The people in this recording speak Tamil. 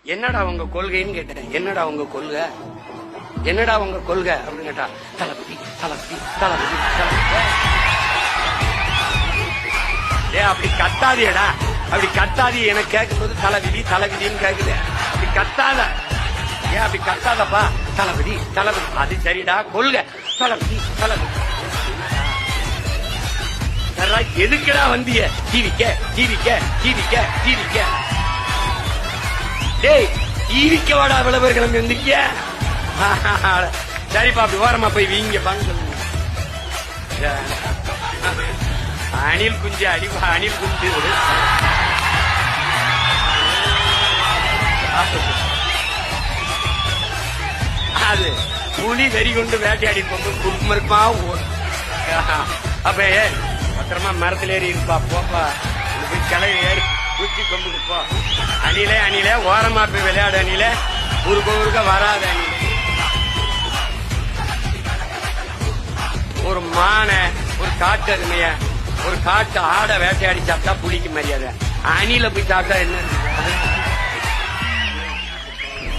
என்னடா உங்க கொள்கைன்னு கேட்டேன். என்னடா உங்க கொள்கை, என்னடா உங்க கொள்கை அப்படின்னு கேட்டா, தளபதி தளபதி தளபதி தளபதி. அப்படி கத்தாதியடா, அப்படி கத்தாதி. எனக்கு கேட்கும்போது தளபதி தளபதின்னு கேக்குது. அப்படி கத்தாத, ஏன் அப்படி கத்தாதப்பா? தளபதி தளபதி. அது சரிடா, கொள்கை தளபதி தளபதி. எதுக்குடா வந்திய? டிவிக்க டிவிக்க டிவிக்க டிவிக்க. டேய், டிவிக்க வாடா விளம்பர கிளம்பி வந்திருக்கிய. சரிப்பா, அப்படி ஓரமா போய் வீங்க பாங்க சொல்லுங்க. அணில் குஞ்சு அடிவா, அணில் குஞ்சு. அது புலி வெறி கொண்டு வேட்டையாடி போகும்போது குடும்பமா அப்ப பத்திரமா மரத்துல ஏறி இருப்பா. போப்பா, கிளவி ஏறி குச்சி கொம்புக்கு போ. அணிலே அணிலே ஓரமா போய் விளையாடு. அணிலே ஊருக்க ஊருக்க வராது. அணிலே ஒரு மானை, ஒரு காட்டு அருமைய, ஒரு காட்டு ஆடை வேட்டையாடி சாப்பிட்டா புலிக்கு மரியாதை. அணில போய் சாப்பிட்டா என்ன?